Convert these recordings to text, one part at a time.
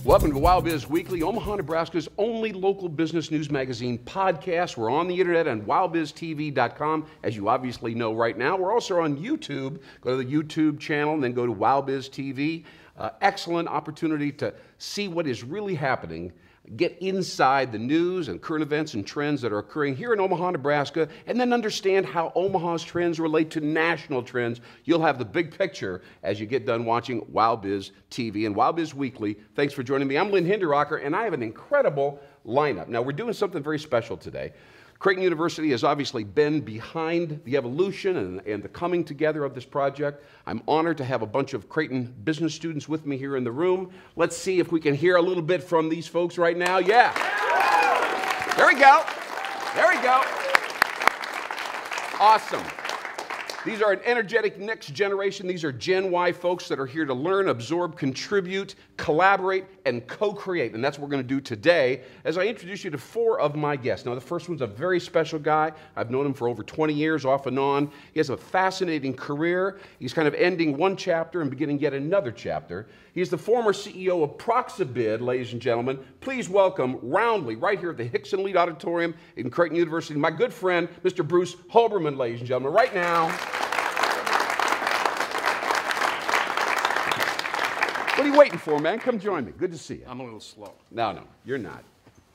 Welcome to Wild Biz Weekly, Omaha, Nebraska's only local business news magazine podcast. We're on the internet on wildbiztv.com, as you obviously know right now. We're also on YouTube. Go to the YouTube channel and then go to Wild Biz TV. Excellent opportunity to see what is really happening, get inside the news and current events and trends that are occurring here in Omaha, Nebraska, and then understand how Omaha's trends relate to national trends. You'll have the big picture as you get done watching Wild Biz TV and Wild Biz Weekly. Thanks for joining me. I'm Lynn Hinderrocker, and I have an incredible lineup. Now, we're doing something very special today. Creighton University has obviously been behind the evolution and the coming together of this project. I'm honored to have a bunch of Creighton business students with me here in the room. Let's see if we can hear a little bit from these folks right now. Yeah. There we go. There we go. Awesome. These are an energetic next generation. These are Gen Y folks that are here to learn, absorb, contribute, collaborate, and co-create. And that's what we're going to do today as I introduce you to four of my guests. Now, the first one's a very special guy. I've known him for over 20 years, off and on. He has a fascinating career. He's kind of ending one chapter and beginning yet another chapter. He's the former CEO of Proxibid, ladies and gentlemen. Please welcome roundly, right here at the Hickson Lead Auditorium in Creighton University, my good friend, Mr. Bruce Holberman, ladies and gentlemen, right now. What are you waiting for, man? Come join me. Good to see you. I'm a little slow. No, you're not.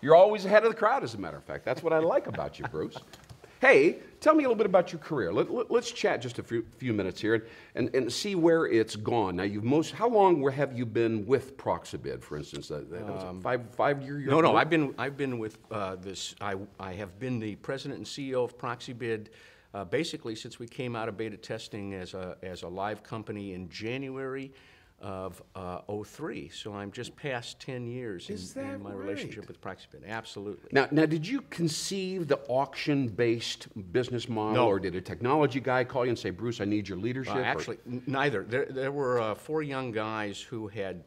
You're always ahead of the crowd, as a matter of fact. That's what I like about you, Bruce. Hey, tell me a little bit about your career. Let's chat just a few minutes here and see where it's gone. Now, how long have you been with Proxibid, for instance? That was a five-year? No. I've been with this. I have been the president and CEO of Proxibid basically since we came out of beta testing as a live company in January of 03, so I'm just past 10 years in my relationship with Proxibid. Absolutely. Now, did you conceive the auction-based business model, or did a technology guy call you and say, Bruce, I need your leadership? Actually, neither. There were four young guys who had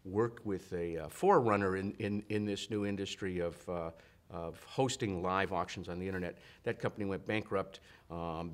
worked with a forerunner in this new industry of hosting live auctions on the internet. That company went bankrupt.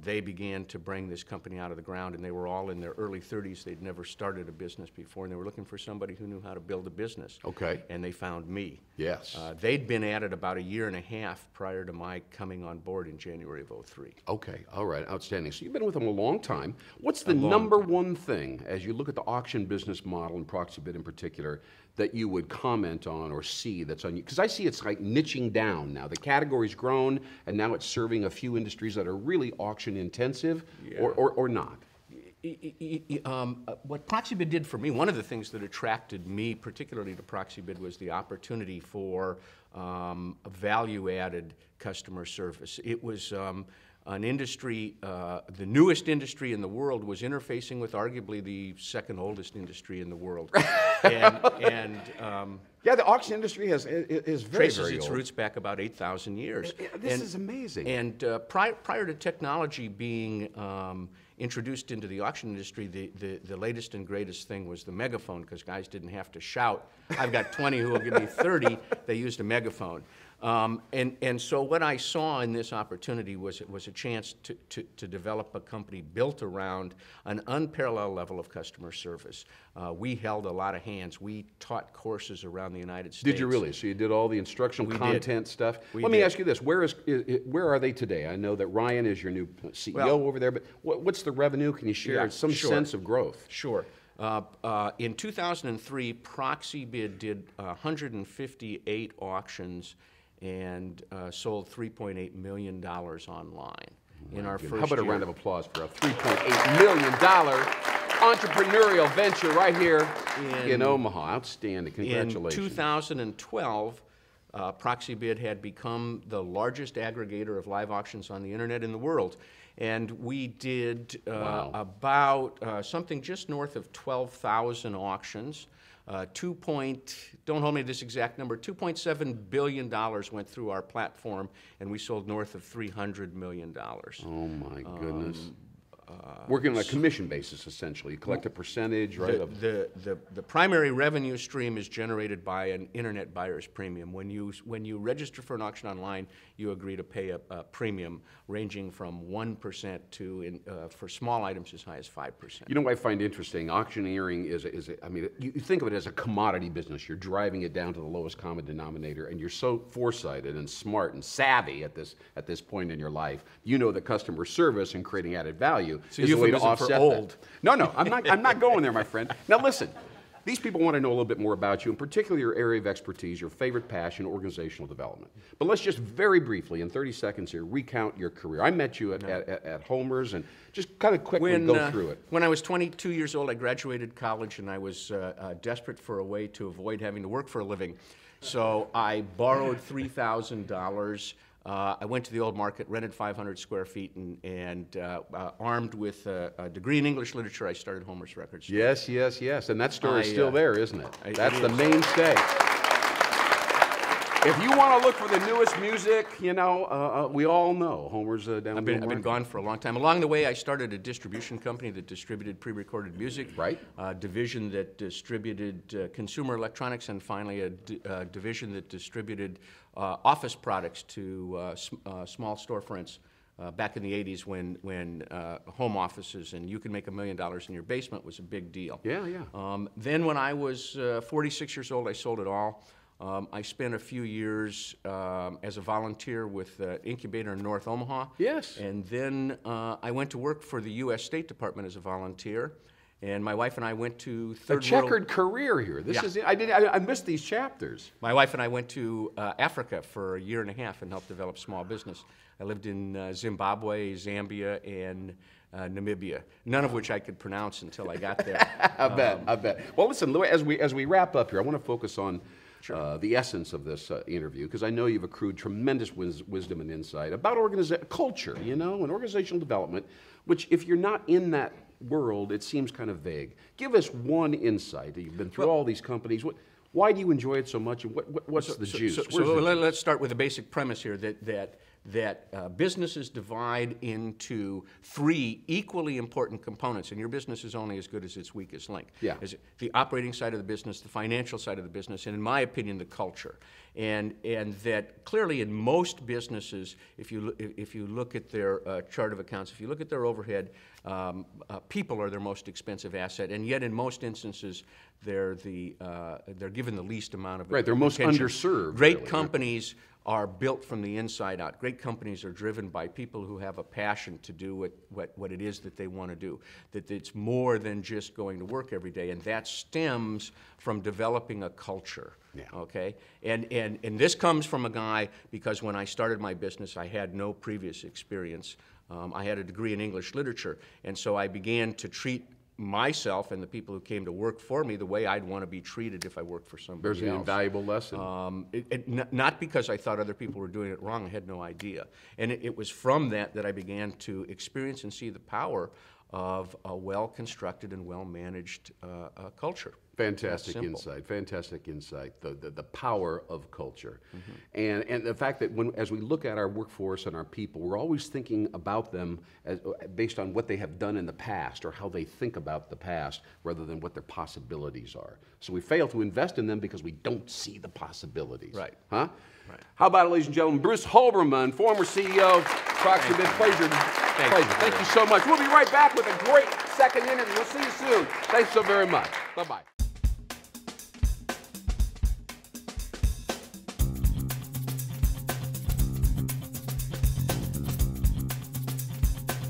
They began to bring this company out of the ground, and they were all in their early 30s. They'd never started a business before, and they were looking for somebody who knew how to build a business. Okay. And they found me. Yes. They'd been at it about a year and a half prior to my coming on board in January of 03. Okay, all right, outstanding. So you've been with them a long time. What's the number one thing, as you look at the auction business model and Proxibid in particular, that you would comment on or see that's on you? Because I see it's like niching down now. The category's grown, and now it's serving a few industries that are really auction intensive, or not. What Proxibid did for me, one of the things that attracted me particularly to Proxibid was the opportunity for value-added customer service. It was an industry, the newest industry in the world was interfacing with arguably the second oldest industry in the world. Yeah, the auction industry is very, traces very its old. roots back about 8,000 years. This is amazing. And prior to technology being introduced into the auction industry, the latest and greatest thing was the megaphone, because guys didn't have to shout. I've got 20 who will give me 30. They used a megaphone. And so what I saw in this opportunity was a chance to develop a company built around an unparalleled level of customer service. We held a lot of hands. We taught courses around the United States. Did you really? So you did all the instructional content stuff? Let me ask you this. Where are they today? I know that Ryan is your new CEO over there, but what's the revenue? Can you share some sense of growth? Sure. In 2003, Proxibid did 158 auctions and sold $3.8 million online in our first year. How about a round of applause for a $3.8 million entrepreneurial venture right here in Omaha? Outstanding. Congratulations. In 2012, Proxibid had become the largest aggregator of live auctions on the internet in the world. And we did about something just north of 12,000 auctions. Don't hold me to this exact number, $2.7 billion went through our platform, and we sold north of $300 million. Oh my goodness. Working on a commission basis, essentially. You collect a percentage, right? The primary revenue stream is generated by an internet buyer's premium. When you register for an auction online, you agree to pay a premium ranging from 1% to, for small items, as high as 5%. You know what I find interesting? Auctioneering I mean, you think of it as a commodity business. You're driving it down to the lowest common denominator, and you're so foresighted and smart and savvy at this point in your life. You know that customer service and creating added value is a way to offset that. No, I'm not going there, my friend. Now listen, these people want to know a little bit more about you, and particularly your area of expertise, your favorite passion, organizational development. But let's just very briefly, in 30 seconds here, recount your career. I met you at Homer's, and just kind of quickly go through it. When I was 22 years old, I graduated college, and I was desperate for a way to avoid having to work for a living. So I borrowed $3,000. I went to the old market, rented 500 square feet, and armed with a degree in English literature, I started Homer's Records. Yes. And that story is still there, isn't it? That's the mainstay. If you want to look for the newest music, you know, we all know Homer's down I've been gone for a long time. Along the way, I started a distribution company that distributed pre-recorded music. Right. A division that distributed consumer electronics, and finally a division that distributed office products to small storefronts. Back in the 80s when home offices and you could make $1 million in your basement was a big deal. Yeah. Then when I was 46 years old, I sold it all. I spent a few years as a volunteer with the incubator in North Omaha. Yes. And then I went to work for the U.S. State Department as a volunteer. And my wife and I went to a checkered career here. This is I missed these chapters. My wife and I went to Africa for a year and a half and helped develop small business. I lived in Zimbabwe, Zambia, and Namibia, none of which I could pronounce until I got there. I bet. Well, listen, Louis, as we wrap up here, I want to focus on the essence of this interview, because I know you've accrued tremendous wisdom and insight about culture, you know, and organizational development, which if you're not in that world, it seems kind of vague. Give us one insight. You've been through all these companies. Why do you enjoy it so much, and what's the juice? Let's start with the basic premise here that businesses divide into three equally important components, and your business is only as good as its weakest link. Yeah. The operating side of the business, the financial side of the business, and in my opinion, the culture. And that clearly in most businesses, if you look at their chart of accounts, if you look at their overhead, people are their most expensive asset, and yet in most instances, they're given the least amount of they're most underserved. Great companies are built from the inside out. Great companies are driven by people who have a passion to do what it is that they want to do. That it's more than just going to work every day, and that stems from developing a culture. Yeah. Okay, and this comes from a guy, because when I started my business, I had no previous experience. I had a degree in English literature, and so I began to treat myself and the people who came to work for me the way I'd want to be treated if I worked for somebody else. There's an invaluable lesson. Not because I thought other people were doing it wrong. I had no idea. And it was from that I began to experience and see the power of a well-constructed and well-managed culture. Fantastic insight. The power of culture. Mm-hmm. And the fact that as we look at our workforce and our people, we're always thinking about them based on what they have done in the past or how they think about the past rather than what their possibilities are. So we fail to invest in them because we don't see the possibilities. Right. Huh? Right. How about it, ladies and gentlemen, Bruce Holberman, former CEO of Procter & Gamble. Thank you so much. We'll be right back with a great second interview. We'll see you soon. Thanks so very much. Bye-bye.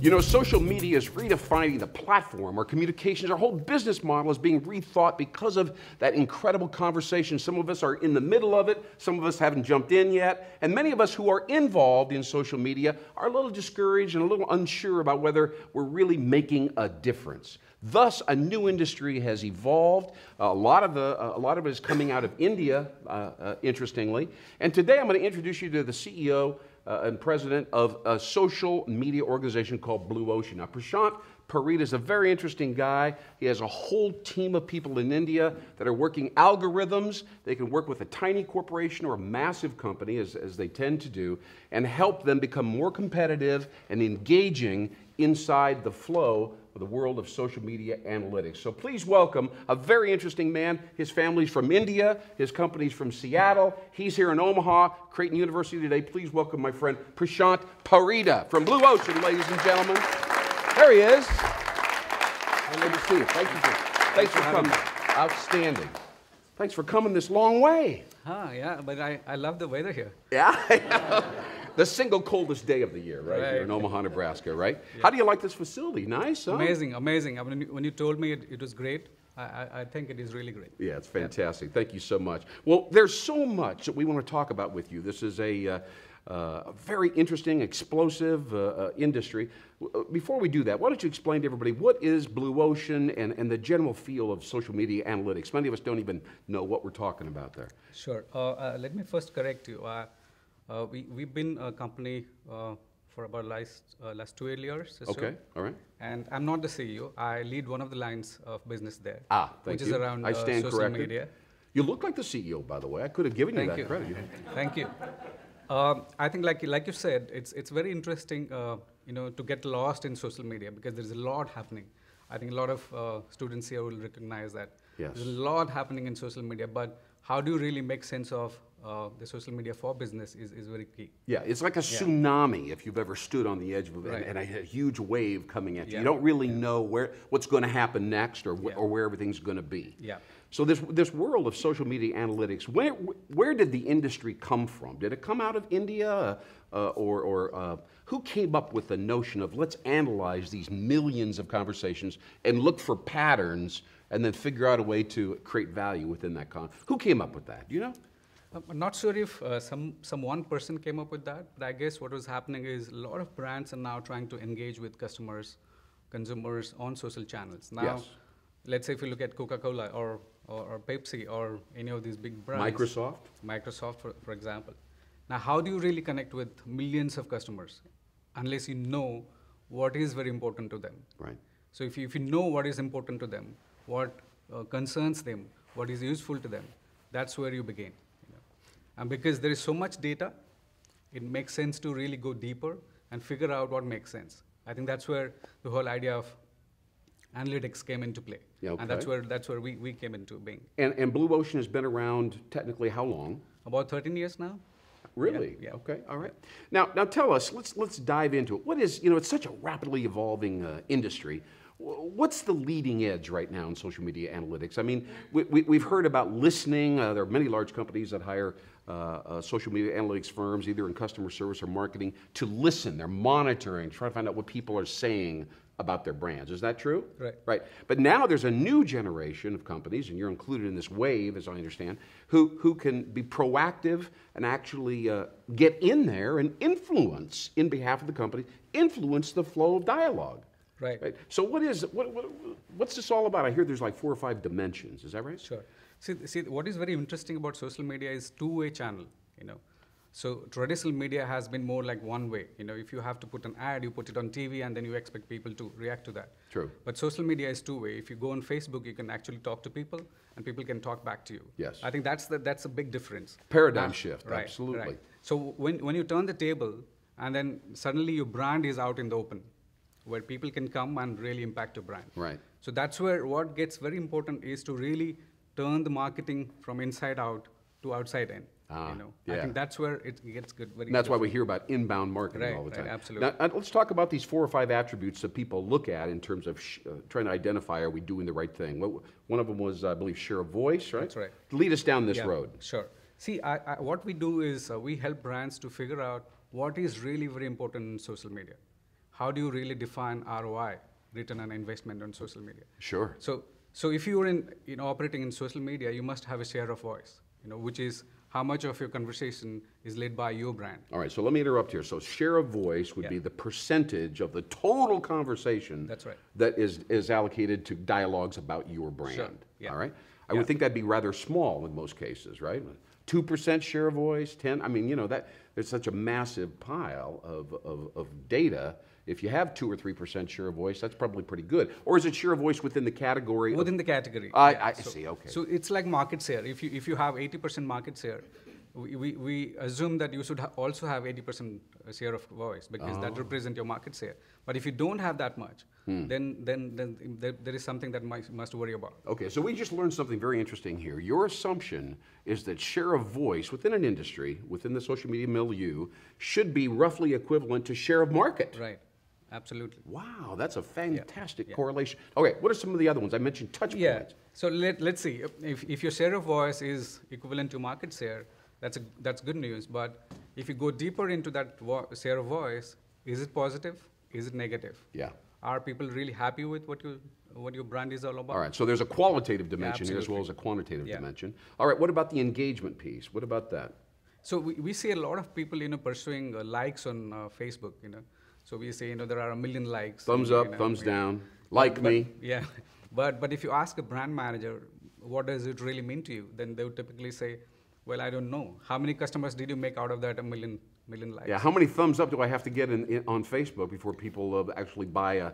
You know, social media is redefining the platform. Our communications, our whole business model is being rethought because of that incredible conversation. Some of us are in the middle of it. Some of us haven't jumped in yet. And many of us who are involved in social media are a little discouraged and a little unsure about whether we're really making a difference. Thus, a new industry has evolved. A lot of it is coming out of India, interestingly. And today I'm going to introduce you to the CEO and president of a social media organization called Blue Ocean. Now, Prashant Parita is a very interesting guy. He has a whole team of people in India that are working algorithms. They can work with a tiny corporation or a massive company, as they tend to do, and help them become more competitive and engaging inside the flow of the world of social media analytics. So please welcome a very interesting man. His family's from India, his company's from Seattle. He's here in Omaha, Creighton University today. Please welcome my friend Prashant Parita from Blue Ocean, ladies and gentlemen. There he is. Good to see you. Thanks for coming. Outstanding. Thanks for coming this long way. Yeah, but I love the weather here. Yeah? The single coldest day of the year, right, here in Omaha, Nebraska, right? Yeah. How do you like this facility? Nice, huh? Amazing, amazing. I mean, when you told me it was great, I think it is really great. Yeah, it's fantastic. Yeah. Thank you so much. Well, there's so much that we want to talk about with you. This is a very interesting, explosive industry. Before we do that, why don't you explain to everybody what is Blue Ocean and the general feel of social media analytics? Many of us don't even know what we're talking about there. Sure. Let me first correct you. We've been a company for about last 2 years or so. Okay, all right. And I'm not the CEO. I lead one of the lines of business there. Thank which you. Is around I stand social corrected. media. You look like the CEO, by the way. I could have given you that credit. Thank you. I think, like you said, it's very interesting, to get lost in social media because there's a lot happening. I think a lot of students here will recognize that. Yes. There's a lot happening in social media, but how do you really make sense of the social media for business is very key. Yeah, it's like a tsunami if you've ever stood on the edge of it and a huge wave coming at you. You don't really know what's going to happen next or where everything's going to be. Yeah. So this world of social media analytics, where did the industry come from? Did it come out of India or who came up with the notion of let's analyze these millions of conversations and look for patterns and then figure out a way to create value within that Who came up with that? Do you know? I'm not sure if some one person came up with that, but I guess what was happening is a lot of brands are now trying to engage with customers, consumers on social channels. Now, let's say if you look at Coca-Cola or Pepsi or any of these big brands. Microsoft, for example. Now, how do you really connect with millions of customers unless you know what is very important to them? Right. So if you know what is important to them, what concerns them, what is useful to them, that's where you begin. And because there is so much data, it makes sense to really go deeper and figure out what makes sense. I think that's where the whole idea of analytics came into play. Yeah, okay. And that's where we came into being. And Blue Ocean has been around technically how long? About 13 years now. Really? Yeah. Okay. All right. Now tell us. Let's dive into it. What is it's such a rapidly evolving industry. What's the leading edge right now in social media analytics? I mean, we've heard about listening. There are many large companies that hire social media analytics firms, either in customer service or marketing, to listen. They're monitoring, trying to find out what people are saying about their brands. Is that true? Right. Right. But now there's a new generation of companies, and you're included in this wave, as I understand, who can be proactive and actually get in there and influence, in behalf of the company, influence the flow of dialogue. Right. So what's this all about? I hear there's like 4 or 5 dimensions. Is that right? Sure. See, what is very interesting about social media is two-way channel. So traditional media has been more like one way. If you have to put an ad, you put it on TV, and then you expect people to react to that. True. But social media is two-way. If you go on Facebook, you can actually talk to people, and people can talk back to you. Yes. I think that's a big difference. Paradigm shift. Right, absolutely. Right. So when you turn the table, and then suddenly your brand is out in the open, where people can come and really impact your brand. Right. So that's where what gets very important is to really turn the marketing from inside out to outside in. I think that's where it gets good. And that's why we hear about inbound marketing all the time. Right, absolutely. Now, let's talk about these 4 or 5 attributes that people look at in terms of trying to identify, are we doing the right thing? One of them was, I believe, share of voice, right? That's right. Lead us down this road. Sure. See, what we do is we help brands to figure out what is really very important in social media. How do you really define ROI, return on investment on social media? Sure. So if you are operating in social media, you must have a share of voice, which is how much of your conversation is led by your brand. All right, so let me interrupt here. So share of voice would be the percentage of the total conversation that is allocated to dialogues about your brand. Sure. Yeah. All right? I would think that'd be rather small in most cases, right? 2% share of voice, 10. I mean, you know, there's such a massive pile of data. If you have 2 or 3% share of voice, that's probably pretty good. Or is it share of voice within the category? Within the category. I see, okay. So it's like market share. If you have 80% market share, we assume that you should also have 80% share of voice because that represents your market share. But if you don't have that much, then there is something that must worry about. Okay, so we just learned something very interesting here. Your assumption is that share of voice within an industry, within the social media milieu, should be roughly equivalent to share of market. Right. Absolutely. Wow, that's a fantastic correlation. Okay, what are some of the other ones? I mentioned touch points. So let's see. If your share of voice is equivalent to market share, that's good news. But if you go deeper into that share of voice, is it positive? Is it negative? Yeah. Are people really happy with what your brand is all about? All right, so there's a qualitative dimension here as well as a quantitative dimension. All right, what about the engagement piece? What about that? So we see a lot of people, pursuing likes on Facebook, So we say, there are 1 million likes. Thumbs up, thumbs down, like me. Yeah, but if you ask a brand manager, what does it really mean to you? Then they would typically say, well, I don't know. How many customers did you make out of that 1 million likes? Yeah, how many thumbs up do I have to get on Facebook before people actually buy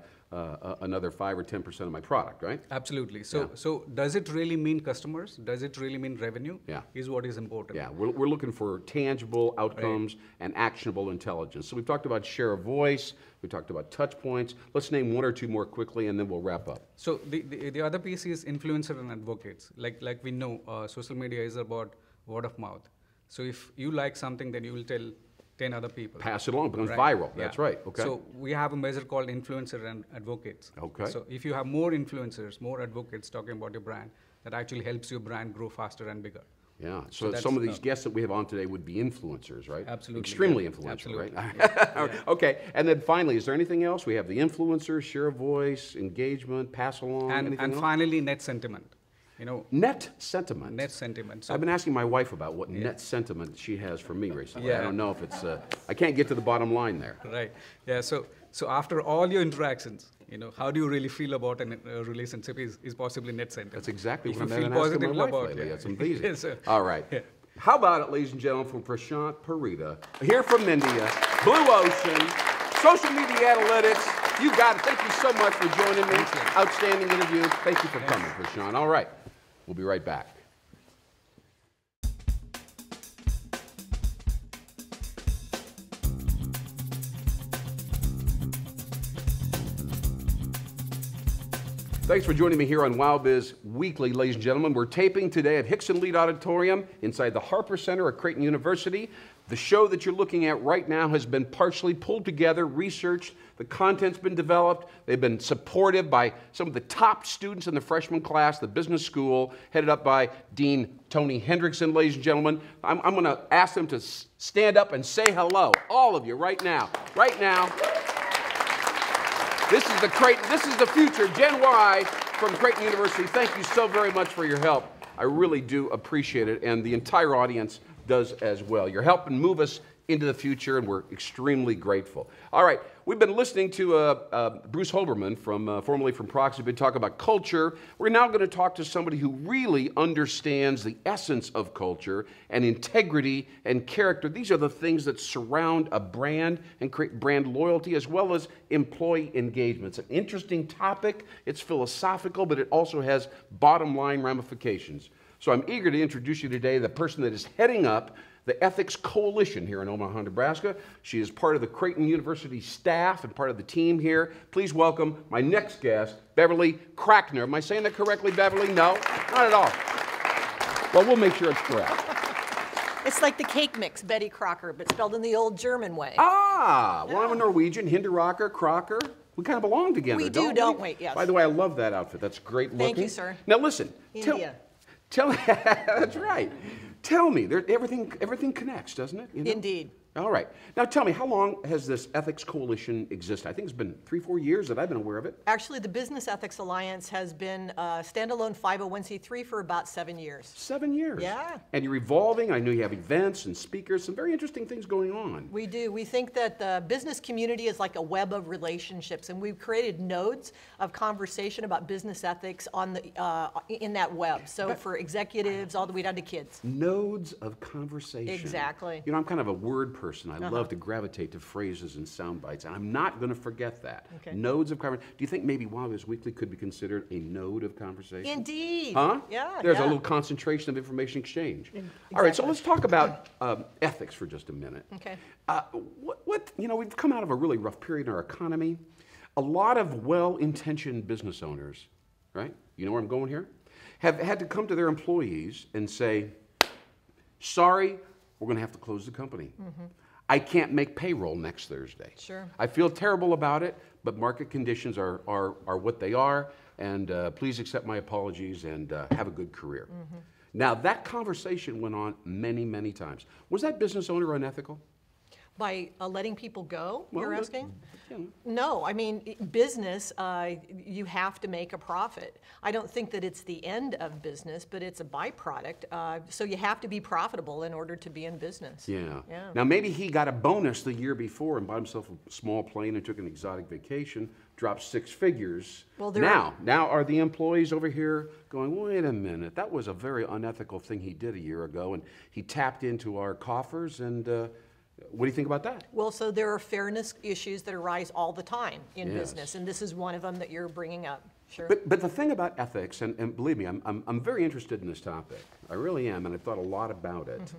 another 5 or 10% of my product, right? Absolutely. So does it really mean customers? Does it really mean revenue? Yeah. Is what is important. Yeah, we're looking for tangible outcomes and actionable intelligence. So we've talked about share of voice, we talked about touch points. Let's name 1 or 2 more quickly and then we'll wrap up. So the other piece is influencer and advocates. Like we know, social media is about word of mouth. So if you like something, then you will tell 10 other people. Pass it along, it becomes viral. That's right. Okay. So we have a measure called influencer and advocates. Okay. So if you have more influencers, more advocates talking about your brand, that actually helps your brand grow faster and bigger. Yeah. So some of these guests that we have on today would be influencers, right? Absolutely. Extremely influential, Absolutely. right? Okay. And then finally, is there anything else? We have the influencers, share of voice, engagement, pass along, and finally, net sentiment. Net sentiment. Net sentiment. So I've been asking my wife about what net sentiment she has for me recently. I don't know if it's, I can't get to the bottom line there. Right. Yeah. So after all your interactions, how do you really feel about a relationship is possibly net sentiment. That's exactly if what you I've feel been asking positive my wife about lately. it. That's amazing. Yes, sir. All right. Yeah. How about it, ladies and gentlemen, from Prashant Parita, here from India, Blue Ocean, social media analytics. You got it. Thank you so much for joining me. Outstanding interview. Thank you for coming, Prashant. All right. We'll be right back. Thanks for joining me here on WowBiz Weekly, ladies and gentlemen. We're taping today at Hickson Lead Auditorium inside the Harper Center at Creighton University. The show that you're looking at right now has been partially pulled together, researched, the content's been developed. They've been supported by some of the top students in the freshman class, the business school, headed up by Dean Tony Hendrickson, ladies and gentlemen. I'm going to ask them to stand up and say hello, all of you, right now. Right now. This is the future, Gen Y from Creighton University. Thank you so very much for your help. I really do appreciate it, and the entire audience does as well. You're helping move us into the future, and we're extremely grateful. All right, we've been listening to Bruce Holberman, formerly from Proxy, been talking about culture. We're now going to talk to somebody who really understands the essence of culture and integrity and character. These are the things that surround a brand and create brand loyalty as well as employee engagement. It's an interesting topic. It's philosophical, but it also has bottom line ramifications. So I'm eager to introduce you today the person that is heading up the Ethics Coalition here in Omaha, Nebraska. She is part of the Creighton University staff and part of the team here. Please welcome my next guest, Beverly Crackner. Am I saying that correctly, Beverly? No, not at all. Well, we'll make sure it's correct. It's like the cake mix, Betty Crocker, but spelled in the old German way. Ah, well, I'm a Norwegian, Hinderrocker, Crocker. We kind of belong together, we do, don't we? Yes. By the way, I love that outfit. That's great looking. Thank you, sir. Now listen. India. Tell me, that's right. Tell me, everything connects, doesn't it? Indeed. All right. Now tell me, how long has this ethics coalition existed? I think it's been 3-4 years that I've been aware of it. Actually, the Business Ethics Alliance has been a standalone 501c3 for about 7 years. 7 years. Yeah. And you're evolving. I know you have events and speakers, some very interesting things going on. We do. We think that the business community is like a web of relationships, and we've created nodes of conversation about business ethics on the in that web. So for executives all the way down to kids. Nodes of conversation. Exactly. You know, I'm kind of a word person. I love to gravitate to phrases and sound bites, and I'm not going to forget that. Okay. Nodes of conversation. Do you think maybe Wild Biz Weekly could be considered a node of conversation? Indeed. Huh? Yeah. There's a yeah. little concentration of information exchange. All right, so let's talk about ethics for just a minute. Okay. You know, we've come out of a really rough period in our economy. A lot of well-intentioned business owners, right? You know where I'm going here? Have had to come to their employees and say, sorry, we're going to have to close the company. I can't make payroll next Thursday. Sure. I feel terrible about it, but market conditions are what they are, and please accept my apologies and have a good career. Now, that conversation went on many, many times. Was that business owner unethical? By letting people go, Well, you're asking? Yeah. No, I mean, business, you have to make a profit. I don't think that it's the end of business, but it's a byproduct. So you have to be profitable in order to be in business. Yeah. Yeah. Now, maybe he got a bonus the year before and bought himself a small plane and took an exotic vacation, dropped 6 figures. Well, now are the employees over here going, wait a minute, that was a very unethical thing he did a year ago, and he tapped into our coffers, and what do you think about that? Well, so there are fairness issues that arise all the time in Yes. business, and this is one of them that you're bringing up. Sure. But the thing about ethics, and believe me, I'm very interested in this topic. I really am, and I've thought a lot about it.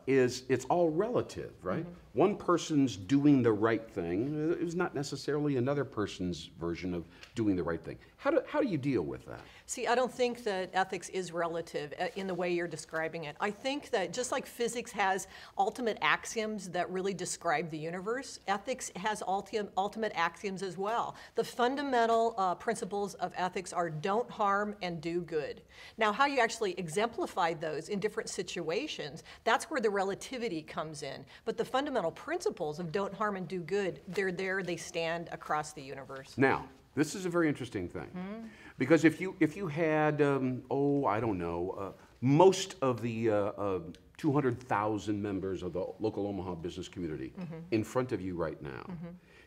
Is it's all relative, right? One person's doing the right thing is not necessarily another person's version of doing the right thing. How do you deal with that? See, I don't think that ethics is relative in the way you're describing it. I think that just like physics has ultimate axioms that really describe the universe, ethics has ultimate axioms as well. The fundamental principles of ethics are don't harm and do good. Now, how you actually exemplify those in different situations, that's where the relativity comes in. But the fundamental principles of don't harm and do good, they're there, they stand across the universe. Now, this is a very interesting thing, because if you had, I don't know, most of the 200,000 members of the local Omaha business community in front of you right now,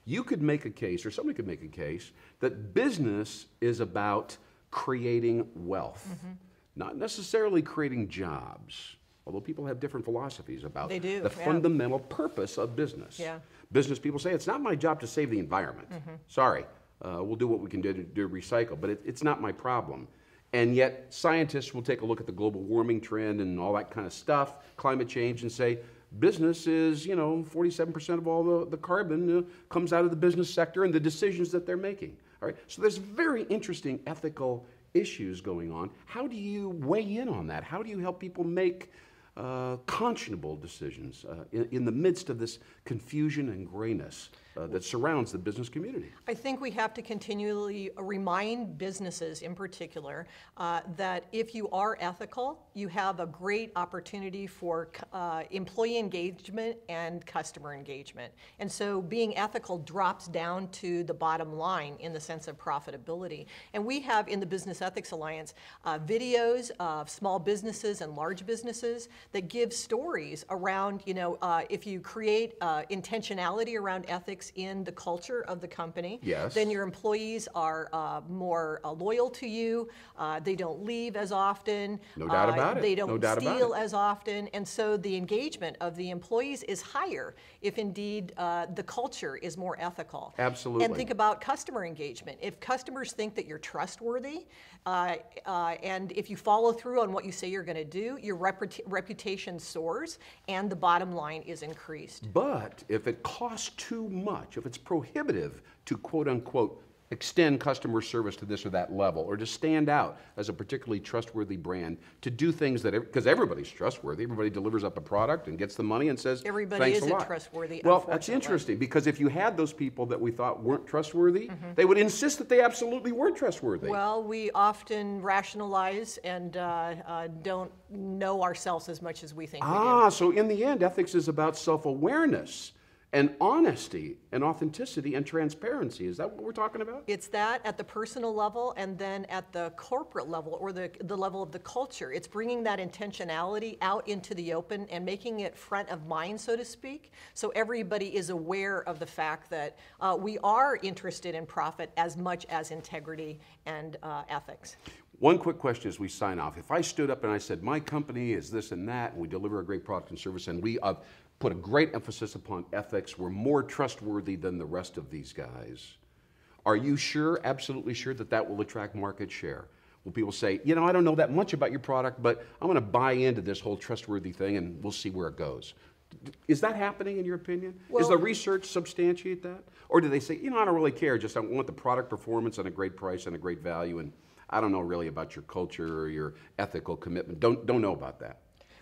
you could make a case, or somebody could make a case, that business is about creating wealth, not necessarily creating jobs. Although people have different philosophies about the fundamental purpose of business. Yeah. Business people say, it's not my job to save the environment. Sorry, we'll do what we can do to recycle, but it's not my problem. And yet scientists will take a look at the global warming trend and all that kind of stuff, climate change, and say, business is, 47% of all the carbon comes out of the business sector and the decisions that they're making. All right, so there's very interesting ethical issues going on. How do you weigh in on that? How do you help people make conscionable decisions in the midst of this confusion and grayness that surrounds the business community? I think we have to continually remind businesses in particular that if you are ethical, you have a great opportunity for employee engagement and customer engagement. And so being ethical drops down to the bottom line in the sense of profitability. And we have in the Business Ethics Alliance videos of small businesses and large businesses that give stories around, if you create intentionality around ethics in the culture of the company, yes, then your employees are more loyal to you. They don't leave as often. No doubt about it. They don't No doubt about steal it. as often. And so the engagement of the employees is higher if indeed the culture is more ethical. Absolutely. And think about customer engagement. If customers think that you're trustworthy, and if you follow through on what you say you're going to do, your reputation soars and the bottom line is increased. But if it costs too much, if it's prohibitive to quote unquote extend customer service to this or that level, or to stand out as a particularly trustworthy brand, to do things that, because everybody's trustworthy, everybody delivers up a product and gets the money and says, Everybody thanks a lot. isn't trustworthy, Well, that's unfortunately. interesting, because if you had those people that we thought weren't trustworthy, they would insist that they absolutely were trustworthy. Well, we often rationalize and don't know ourselves as much as we think we do. So in the end, ethics is about self-awareness and honesty and authenticity and transparency. Is that what we're talking about? It's that at the personal level, and then at the corporate level, or the level of the culture. It's bringing that intentionality out into the open and making it front of mind, so to speak, so everybody is aware of the fact that we are interested in profit as much as integrity and ethics. One quick question as we sign off. If I stood up and I said, my company is this and that, and we deliver a great product and service, and we put a great emphasis upon ethics, we're more trustworthy than the rest of these guys, are you sure, absolutely sure, that that will attract market share? Will people say, you know, I don't know that much about your product, but I'm going to buy into this whole trustworthy thing and we'll see where it goes? Is that happening in your opinion? Well, Is the research substantiate that? Or do they say, you know, I don't really care, just I want the product performance and a great price and a great value, and I don't know really about your culture or your ethical commitment. Don't know about that.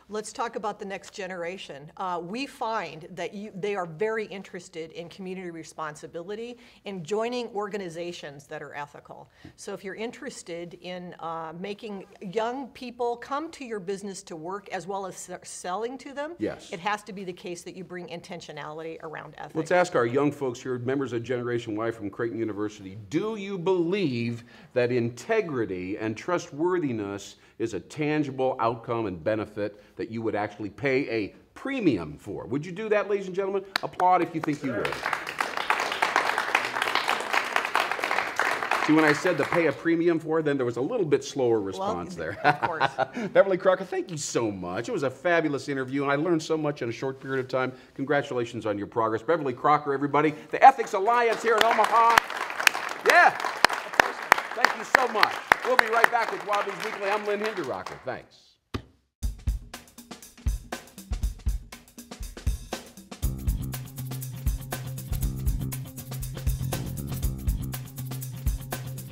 Let's talk about the next generation. We find that they are very interested in community responsibility and joining organizations that are ethical. So if you're interested in making young people come to your business to work as well as selling to them, yes, it has to be the case that you bring intentionality around ethics. Let's ask our young folks here, members of Generation Y from Creighton University, do you believe that integrity and trustworthiness is a tangible outcome and benefit that you would actually pay a premium for? Would you do that, ladies and gentlemen? Applaud if you think you would. See, when I said to pay a premium for, then there was a little bit slower response there. Of course. Beverly Crocker, thank you so much. It was a fabulous interview, and I learned so much in a short period of time. Congratulations on your progress. Beverly Crocker, everybody. The Ethics Alliance here in Omaha. Yeah. Thank you so much. We'll be right back with Wild Biz Weekly. I'm Lynn Hinderrocker. Thanks.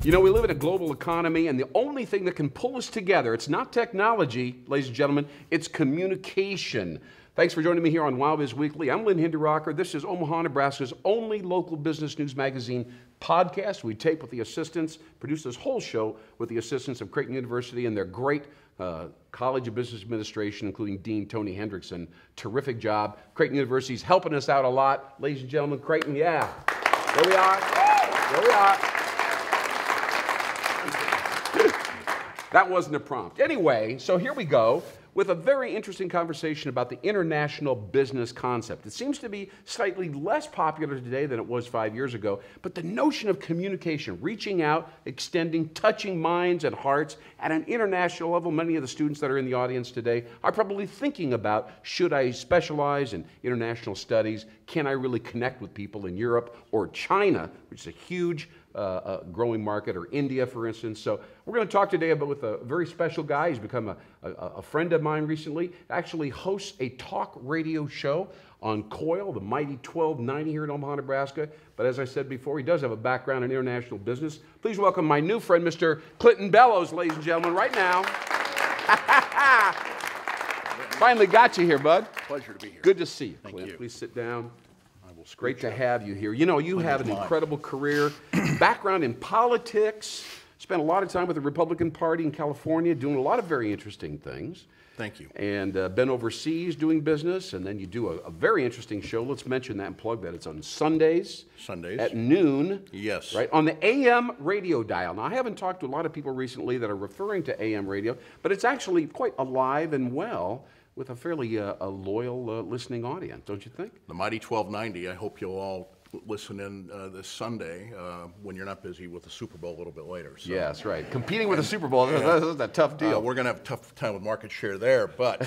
You know, we live in a global economy, and the only thing that can pull us together, it's not technology, ladies and gentlemen, it's communication. Thanks for joining me here on Wild Biz Weekly. I'm Lynn Hinderrocker. This is Omaha, Nebraska's only local business news magazine podcast. We tape with the assistance, produce this whole show with the assistance of Creighton University and their great College of Business Administration, including Dean Tony Hendrickson. Terrific job. Creighton University's helping us out a lot. Ladies and gentlemen, Creighton, yeah. There we are. There we are. That wasn't a prompt. Anyway, so here we go with a very interesting conversation about the international business concept. It seems to be slightly less popular today than it was 5 years ago, but the notion of communication, reaching out, extending, touching minds and hearts at an international level, many of the students that are in the audience today are probably thinking about, should I specialize in international studies? Can I really connect with people in Europe or China, which is a huge growing market, or India, for instance? So we're going to talk today about with a very special guy. He's become a friend of mine recently. Actually hosts a talk radio show on Coil, the mighty 1290 here in Omaha, Nebraska. But as I said before, he does have a background in international business. Please welcome my new friend, Mr. Clinton Bellows, ladies and gentlemen, right now. Finally got you here, bud. Pleasure to be here. Good to see you, Thank Clint. you. Please sit down. It's Scooch great to up. have you here. You know, you have an incredible career, background in politics, spent a lot of time with the Republican Party in California, doing a lot of very interesting things. Thank you. And been overseas doing business, and then you do a very interesting show. Let's mention that and plug that. It's on Sundays. Sundays. At noon. Yes. Right, on the AM radio dial. Now, I haven't talked to a lot of people recently that are referring to AM radio, but it's actually quite alive and well with a fairly loyal listening audience, don't you think? The mighty 1290. I hope you'll all listen in this Sunday when you're not busy with the Super Bowl a little bit later. So. Yeah, that's right. Competing with the Super Bowl, that's a tough deal. We're going to have a tough time with market share there, but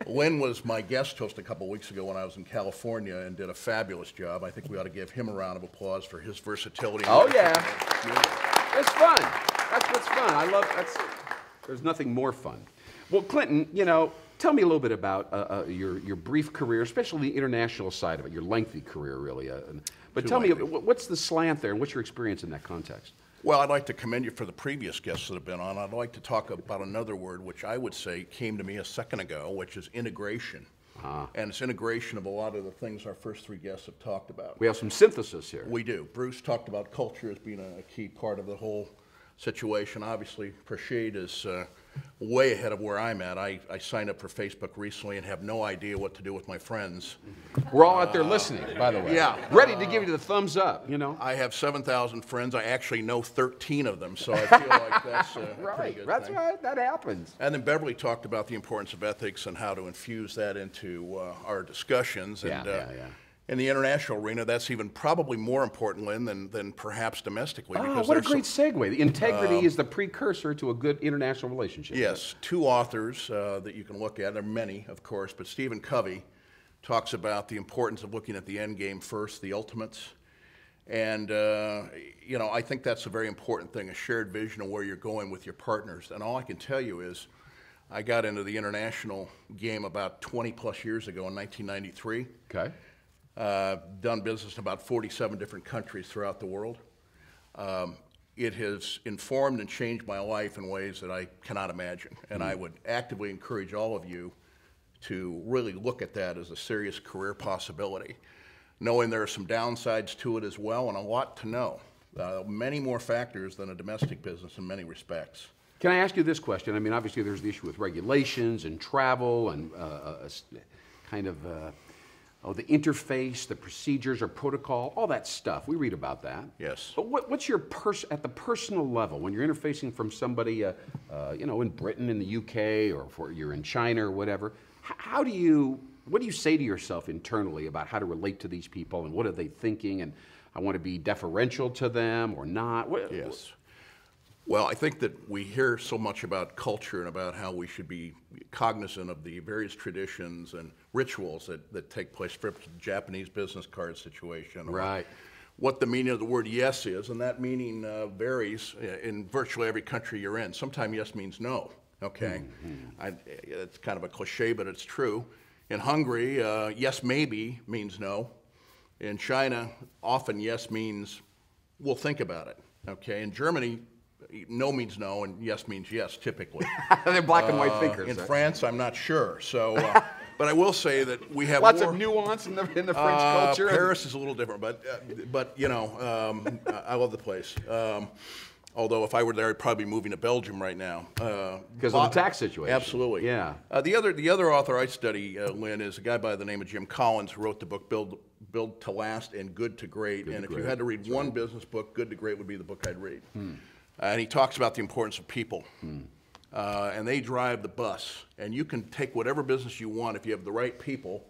Lynn was my guest host a couple weeks ago when I was in California and did a fabulous job. I think we ought to give him a round of applause for his versatility. Oh, yeah. It's fun. That's what's fun. I love that's. There's nothing more fun. Well, Clinton, you know, Tell me a little bit about your brief career, especially the international side of it, your lengthy career, really. But tell me, what's the slant there, and what's your experience in that context? Well, I'd like to commend you for the previous guests that have been on. I'd like to talk about another word, which I would say came to me a second ago, which is integration. And it's integration of a lot of the things our first three guests have talked about. We have some synthesis here. We do. Bruce talked about culture as being a key part of the whole situation. Obviously, Prashid is way ahead of where I'm at. I signed up for Facebook recently and have no idea what to do with my friends. We're all out there listening, by the way. Yeah. Ready to give you the thumbs up, you know. I have 7,000 friends. I actually know 13 of them, so I feel like that's a pretty good That's thing. right. That happens. And then Beverly talked about the importance of ethics and how to infuse that into our discussions. And, in the international arena, that's even probably more important, Lynn, than perhaps domestically. Oh, what a great segue. The integrity is the precursor to a good international relationship. Yes, two authors that you can look at. There are many, of course, but Stephen Covey talks about the importance of looking at the end game first, the ultimates. And, you know, I think that's a very important thing, a shared vision of where you're going with your partners. And all I can tell you is I got into the international game about 20 plus years ago in 1993. Okay. Done business in about 47 different countries throughout the world. It has informed and changed my life in ways that I cannot imagine. And I would actively encourage all of you to really look at that as a serious career possibility, knowing there are some downsides to it as well and a lot to know. Many more factors than a domestic business in many respects. Can I ask you this question? I mean, obviously there's the issue with regulations and travel and the interface, the procedures or protocol, all that stuff. We read about that. Yes. But what's your at the personal level when you're interfacing from somebody, you know, in Britain, in the UK, or if you're in China or whatever? What do you say to yourself internally about how to relate to these people and what are they thinking? And I want to be deferential to them or not. Yes. Well, I think that we hear so much about culture and about how we should be cognizant of the various traditions and rituals that take place. For the Japanese business card situation. Right. What the meaning of the word yes is, and that meaning varies in virtually every country you're in. Sometimes yes means no, okay? It's kind of a cliche, but it's true. In Hungary, yes maybe means no. In China, often yes means we'll think about it, okay? In Germany, no means no, and yes means yes, typically. They're black and white thinkers. In France, I'm not sure. So, but I will say that we have lots of nuance in the French culture. Paris is a little different, but you know, I love the place. Although if I were there, I'd probably be moving to Belgium right now. Because of the tax situation. Absolutely. Yeah. The other author I study, Lynn, is a guy by the name of Jim Collins, who wrote the book Build to Last and Good to Great. And if you had to read one business book, Good to Great would be the book I'd read. And he talks about the importance of people. And they drive the bus. And you can take whatever business you want if you have the right people.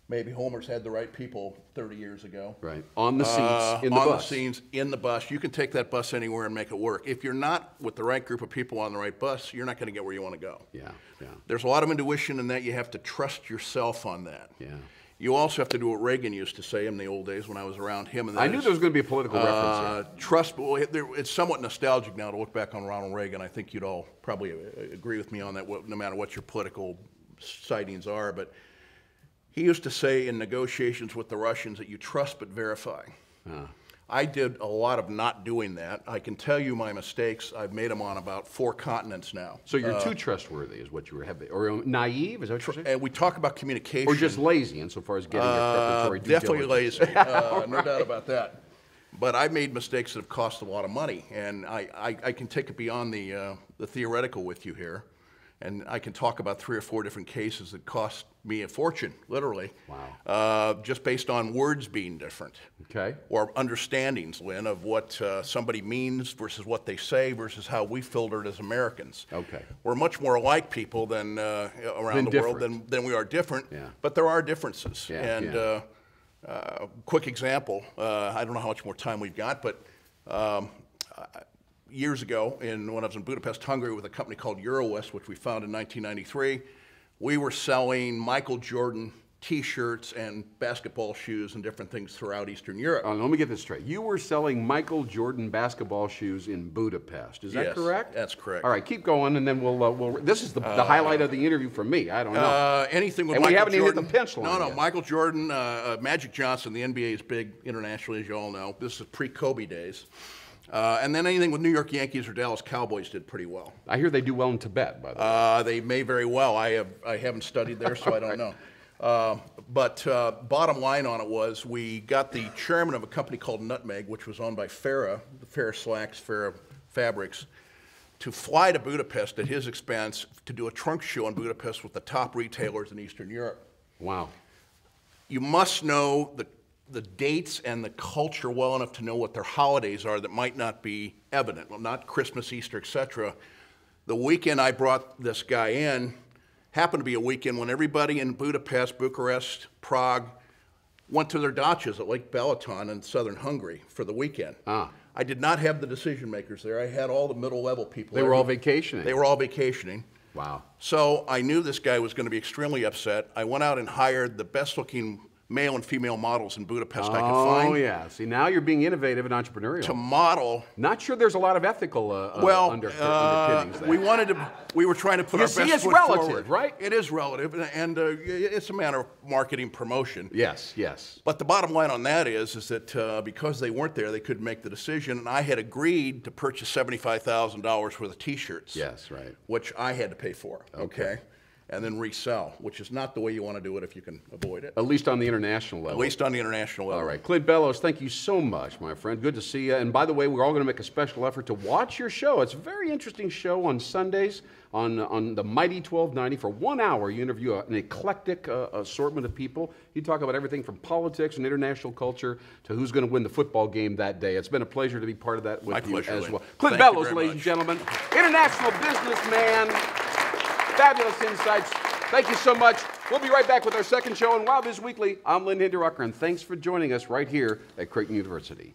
Maybe Homer's had the right people 30 years ago. Right. On the seats, in the bus. On the scenes, in the bus. You can take that bus anywhere and make it work. If you're not with the right group of people on the right bus, you're not going to get where you want to go. Yeah, yeah. There's a lot of intuition in that. You have to trust yourself on that. Yeah. You also have to do what Reagan used to say in the old days when I was around him. And I knew there was going to be a political reference here. Trust, well, it's somewhat nostalgic now to look back on Ronald Reagan. I think you'd all probably agree with me on that, no matter what your political sightings are. But he used to say in negotiations with the Russians that you trust but verify. I did a lot of not doing that. I can tell you my mistakes. I've made them on about 4 continents now. So you're too trustworthy is what you were having, or naive, is that what you're saying? And we talk about communication. Or just lazy insofar as getting your preparatory due definitely diligence. lazy, no doubt about that. But I've made mistakes that have cost a lot of money, and I can take it beyond the theoretical with you here. And I can talk about 3 or 4 different cases that cost me a fortune, literally. Wow. Just based on words being different. Okay. Or understandings, Lynn, of what somebody means versus what they say versus how we filter it as Americans. Okay. We're much more alike people than around the world than we are different. Yeah. But there are differences. Yeah, and quick example, I don't know how much more time we've got, but years ago, when I was in Budapest, Hungary, with a company called Eurowest, which we founded in 1993, we were selling Michael Jordan T-shirts and basketball shoes and different things throughout Eastern Europe. Let me get this straight. You were selling Michael Jordan basketball shoes in Budapest. Is that Yes, correct? that's correct. All right, keep going, and then we'll this is the highlight of the interview for me. I don't know. Anything with And Michael we haven't even hit Jordan. the punchline No, yet. Michael Jordan, Magic Johnson, the NBA is big internationally, as you all know. This is pre-Kobe days. And then anything with New York Yankees or Dallas Cowboys did pretty well. I hear they do well in Tibet, by the way. They may very well. I haven't studied there, so I don't know. But bottom line on it was we got the chairman of a company called Nutmeg, which was owned by Farah, the Farah Slacks, Farah Fabrics, to fly to Budapest at his expense to do a trunk show in Budapest with the top retailers in Eastern Europe. Wow. You must know the dates and the culture well enough to know what their holidays are that might not be evident. Well, not Christmas, Easter, etc. The weekend I brought this guy in happened to be a weekend when everybody in Budapest, Bucharest, Prague went to their dachas at Lake Balaton in southern Hungary for the weekend. I did not have the decision makers there. I had all the middle level people. They were all vacationing. They were all vacationing. Wow. So I knew this guy was going to be extremely upset. I went out and hired the best looking male and female models in Budapest I could find. Oh, yeah. See, now you're being innovative and entrepreneurial. To model. Not sure there's a lot of ethical underpinnings there. We were trying to put You our see, best it's foot relative, forward. right? It is relative, and it's a matter of marketing promotion. Yes, yes. But the bottom line on that is that because they weren't there, they couldn't make the decision, and I had agreed to purchase $75,000 worth of T-shirts. Yes, right. Which I had to pay for, okay? And then resell, which is not the way you want to do it if you can avoid it. At least on the international level. At least on the international level. All right. Clint Bellows, thank you so much, my friend. Good to see you. And by the way, we're all going to make a special effort to watch your show. It's a very interesting show on Sundays on the Mighty 1290. For 1 hour, you interview an eclectic assortment of people. You talk about everything from politics and international culture to who's going to win the football game that day. It's been a pleasure to be part of that with you as well. Clint Bellows, ladies and gentlemen. International businessman. Fabulous insights. Thank you so much. We'll be right back with our second show on Wild Biz Weekly. I'm Lynn Hinderucker, and thanks for joining us right here at Creighton University.